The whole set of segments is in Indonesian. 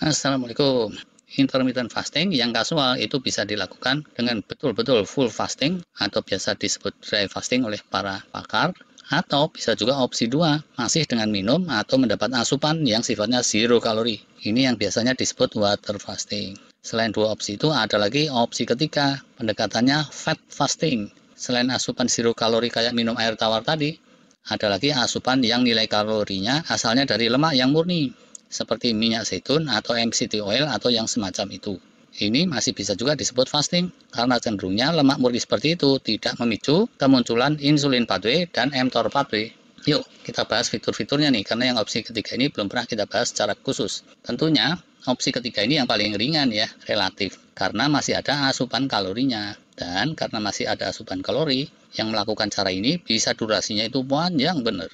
Assalamualaikum. Intermittent fasting yang kasual itu bisa dilakukan dengan betul-betul full fasting atau biasa disebut dry fasting oleh para pakar, atau bisa juga opsi 2, masih dengan minum atau mendapat asupan yang sifatnya zero kalori. Ini yang biasanya disebut water fasting. Selain dua opsi itu ada lagi opsi ketiga, pendekatannya fat fasting. Selain asupan zero kalori kayak minum air tawar tadi, ada lagi asupan yang nilai kalorinya asalnya dari lemak yang murni, seperti minyak zaitun atau MCT oil atau yang semacam itu. Ini masih bisa juga disebut fasting karena cenderungnya lemak murni seperti itu tidak memicu kemunculan insulin pathway dan mTOR pathway. Yuk, kita bahas fitur-fiturnya nih, karena yang opsi ketiga ini belum pernah kita bahas secara khusus. Tentunya, opsi ketiga ini yang paling ringan ya, relatif, karena masih ada asupan kalorinya. Dan karena masih ada asupan kalori, yang melakukan cara ini bisa durasinya itu panjang bener.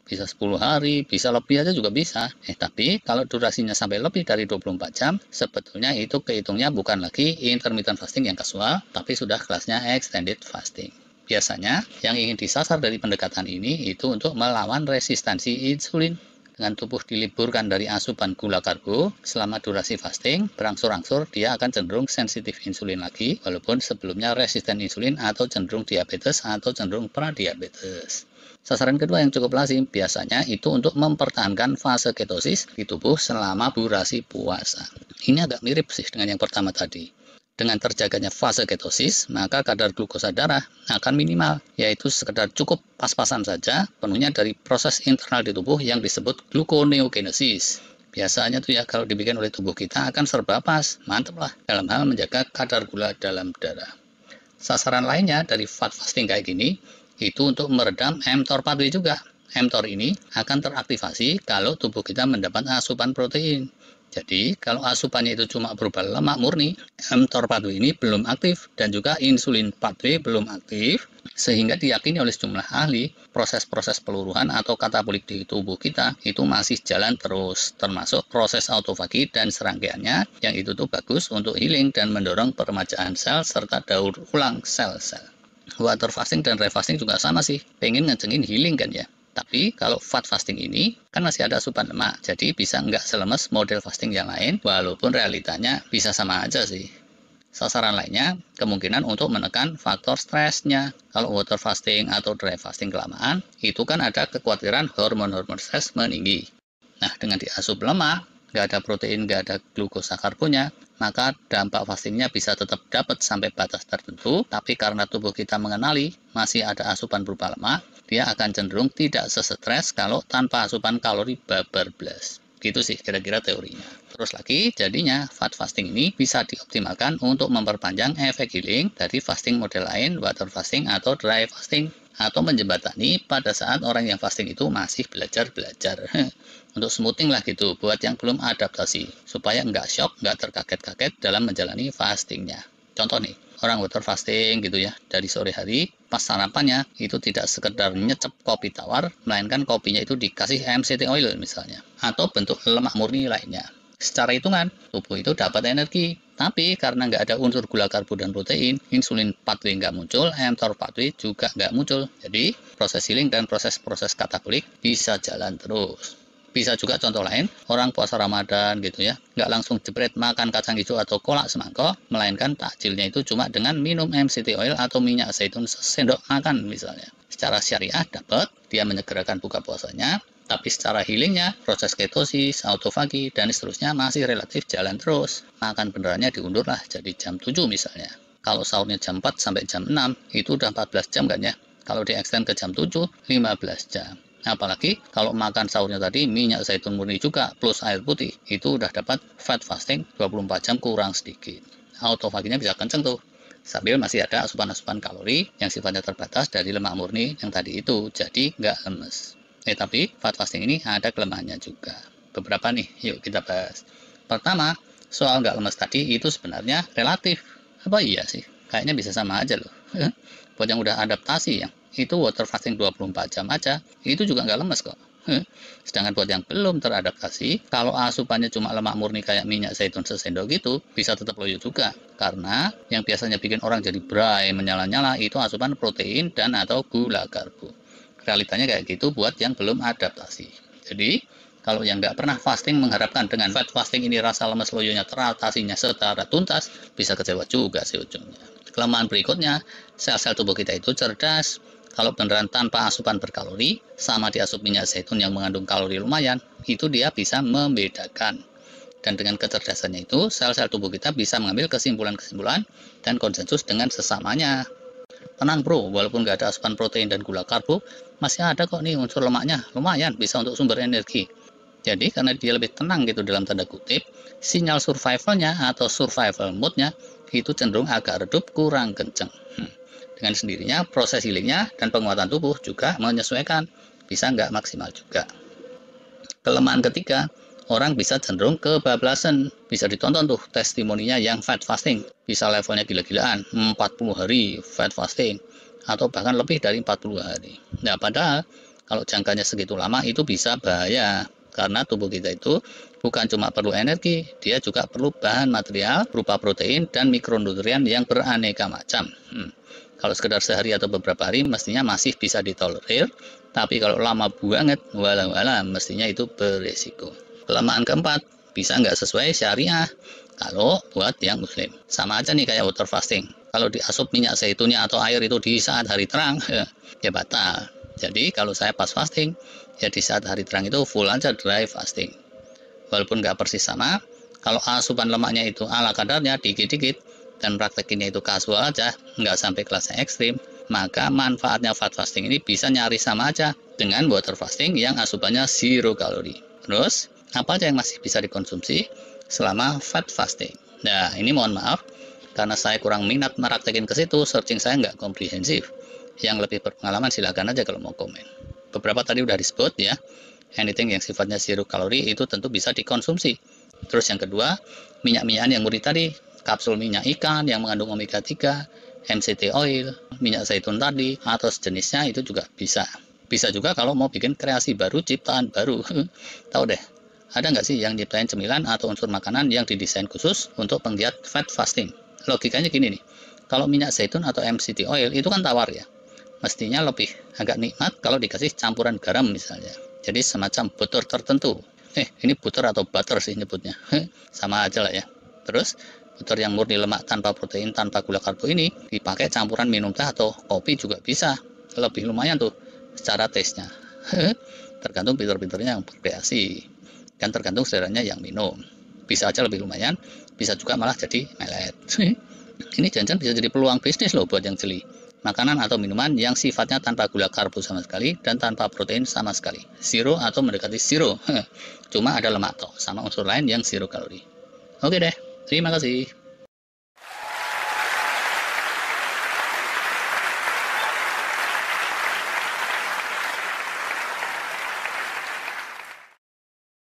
Bisa 10 hari, bisa lebih aja juga bisa. Tapi kalau durasinya sampai lebih dari 24 jam, sebetulnya itu kehitungnya bukan lagi intermittent fasting yang kasual, tapi sudah kelasnya extended fasting. Biasanya, yang ingin disasar dari pendekatan ini itu untuk melawan resistansi insulin. Dengan tubuh diliburkan dari asupan gula karbo selama durasi fasting, berangsur-angsur dia akan cenderung sensitif insulin lagi, walaupun sebelumnya resisten insulin atau cenderung diabetes atau cenderung pradiabetes. Sasaran kedua yang cukup lazim biasanya itu untuk mempertahankan fase ketosis di tubuh selama durasi puasa. Ini agak mirip sih dengan yang pertama tadi. Dengan terjaganya fase ketosis, maka kadar glukosa darah akan minimal, yaitu sekedar cukup pas-pasan saja penuhnya dari proses internal di tubuh yang disebut gluconeogenesis. Biasanya tuh ya kalau dibikin oleh tubuh kita akan serba pas, mantep lah dalam hal menjaga kadar gula dalam darah. Sasaran lainnya dari fat fasting kayak gini, itu untuk meredam mTOR pathway juga. mTOR ini akan teraktivasi kalau tubuh kita mendapat asupan protein. Jadi, kalau asupannya itu cuma berupa lemak murni, mTOR pathway ini belum aktif dan juga insulin pathway belum aktif, sehingga diyakini oleh sejumlah ahli, proses-proses peluruhan atau katabolik di tubuh kita itu masih jalan terus, termasuk proses autofagi dan serangkaiannya, yang itu tuh bagus untuk healing dan mendorong peremajaan sel serta daur ulang sel-sel. Water fasting dan dry fasting juga sama sih, pengen ngecengin healing kan ya. Tapi kalau fat fasting ini kan masih ada asupan lemak, jadi bisa nggak selemes model fasting yang lain, walaupun realitanya bisa sama aja sih. Sasaran lainnya kemungkinan untuk menekan faktor stresnya. Kalau water fasting atau dry fasting kelamaan, itu kan ada kekhawatiran hormon-hormon stres meninggi. Nah, dengan diasup lemak, nggak ada protein, nggak ada glukosa karbonnya, maka dampak fastingnya bisa tetap dapat sampai batas tertentu, tapi karena tubuh kita mengenali masih ada asupan berupa lemak, dia akan cenderung tidak sesetres kalau tanpa asupan kalori bablas. Gitu sih kira-kira teorinya. Terus lagi, jadinya fat fasting ini bisa dioptimalkan untuk memperpanjang efek healing dari fasting model lain, water fasting atau dry fasting, atau menjembatani pada saat orang yang fasting itu masih belajar-belajar. Untuk smoothing lah gitu, buat yang belum adaptasi, supaya nggak shock, nggak terkaget-kaget dalam menjalani fastingnya. Contoh nih, orang water fasting gitu ya, dari sore hari pas sarapannya itu tidak sekedar nyecep kopi tawar, melainkan kopinya itu dikasih MCT oil misalnya, atau bentuk lemak murni lainnya. Secara hitungan, tubuh itu dapat energi, tapi karena nggak ada unsur gula karbo dan protein, insulin pathway nggak muncul, mTOR pathway juga nggak muncul. Jadi, proses healing dan proses-proses katabolik bisa jalan terus. Bisa juga contoh lain, orang puasa Ramadan gitu ya, nggak langsung jebret makan kacang hijau atau kolak semangkok, melainkan takjilnya itu cuma dengan minum MCT oil atau minyak zaitun sendok makan misalnya. Secara syariah dapat, dia menyegerakan buka puasanya, tapi secara healingnya, proses ketosis, autofagi, dan seterusnya masih relatif jalan terus. Makan benerannya diundur lah jadi jam 7 misalnya. Kalau sahurnya jam 4 sampai jam 6, itu udah 14 jam kan ya. Kalau di extend ke jam 7, 15 jam. Apalagi kalau makan sahurnya tadi minyak zaitun murni juga plus air putih, itu udah dapat fat fasting 24 jam kurang sedikit. Autofaginya bisa kenceng tuh. Sambil masih ada asupan-asupan kalori yang sifatnya terbatas dari lemak murni yang tadi itu, jadi nggak lemes. Tapi fat fasting ini ada kelemahannya juga. Beberapa nih, yuk kita bahas. Pertama, soal nggak lemes tadi itu sebenarnya relatif. Apa iya sih? Kayaknya bisa sama aja loh. Buat yang udah adaptasi ya, itu water fasting 24 jam aja, itu juga nggak lemes kok. Sedangkan buat yang belum teradaptasi, kalau asupannya cuma lemak murni kayak minyak zaitun sesendok gitu, bisa tetap loyo juga. Karena yang biasanya bikin orang jadi bray menyala-nyala itu asupan protein dan atau gula karbo. Realitanya kayak gitu buat yang belum adaptasi. Jadi, Kalau yang nggak pernah fasting mengharapkan dengan fat fasting ini rasa lemes loyonya teratasinya secara tuntas, bisa kecewa juga sih ujungnya. Kelemahan berikutnya, sel-sel tubuh kita itu cerdas. Kalau beneran tanpa asupan berkalori, sama diasup minyak zaitun yang mengandung kalori lumayan, itu dia bisa membedakan. Dan dengan kecerdasannya itu, sel-sel tubuh kita bisa mengambil kesimpulan-kesimpulan dan konsensus dengan sesamanya. Tenang bro, walaupun nggak ada asupan protein dan gula karbo, masih ada kok nih unsur lemaknya, lumayan bisa untuk sumber energi. Jadi karena dia lebih tenang gitu dalam tanda kutip, sinyal survivalnya atau survival mode-nya itu cenderung agak redup, kurang kenceng. Dengan sendirinya proses healingnya dan penguatan tubuh juga menyesuaikan, bisa nggak maksimal juga. Kelemahan ketiga, orang bisa cenderung kebablasan. Bisa ditonton tuh testimoninya yang fat fasting. Bisa levelnya gila-gilaan, 40 hari fat fasting. Atau bahkan lebih dari 40 hari. Nah, padahal kalau jangkanya segitu lama itu bisa bahaya. Karena tubuh kita itu bukan cuma perlu energi, dia juga perlu bahan material berupa protein dan mikronutrien yang beraneka macam. Kalau sekedar sehari atau beberapa hari mestinya masih bisa ditolerir, tapi kalau lama banget, walau mestinya itu beresiko. Kelemahan keempat, bisa nggak sesuai syariah kalau buat yang muslim. Sama aja nih kayak water fasting. Kalau diasup minyak zaitunnya atau air itu di saat hari terang, ya batal. Jadi kalau saya pas fasting, ya di saat hari terang itu full aja dry fasting. Walaupun nggak persis sama, kalau asupan lemaknya itu ala kadarnya dikit-dikit, dan praktekinnya itu kasual aja, nggak sampai kelasnya ekstrim, maka manfaatnya fat fasting ini bisa nyaris sama aja dengan water fasting yang asupannya zero kalori. Terus, apa aja yang masih bisa dikonsumsi selama fat fasting? Nah, ini mohon maaf, karena saya kurang minat meraktekin ke situ, searching saya nggak komprehensif. Yang lebih berpengalaman silakan aja kalau mau komen. Beberapa tadi udah disebut ya, anything yang sifatnya zero kalori itu tentu bisa dikonsumsi. Terus yang kedua, minyak-minyakan yang murni tadi, kapsul minyak ikan yang mengandung omega 3, MCT oil, minyak zaitun tadi, atau sejenisnya itu juga bisa. Bisa juga kalau mau bikin kreasi baru, ciptaan baru. Tahu deh, ada nggak sih yang nyiptain cemilan atau unsur makanan yang didesain khusus untuk penggiat fat fasting? Logikanya gini nih, kalau minyak zaitun atau MCT oil itu kan tawar ya, mestinya lebih agak nikmat kalau dikasih campuran garam misalnya. Jadi semacam butter tertentu. Ini butter atau butter sih nyebutnya. Sama aja lah ya. Terus, butter yang murni lemak tanpa protein, tanpa gula karbo ini dipakai campuran minum teh atau kopi juga bisa. Lebih lumayan tuh secara taste-nya. Tergantung pinter-pinternya yang berkreasi. Dan tergantung seleranya yang minum. Bisa aja lebih lumayan, bisa juga malah jadi melet. Ini jangan-jangan bisa jadi peluang bisnis loh buat yang jeli. Makanan atau minuman yang sifatnya tanpa gula karbo sama sekali dan tanpa protein sama sekali. Zero atau mendekati zero. Cuma ada lemak toh, sama unsur lain yang zero kalori. Oke deh, terima kasih.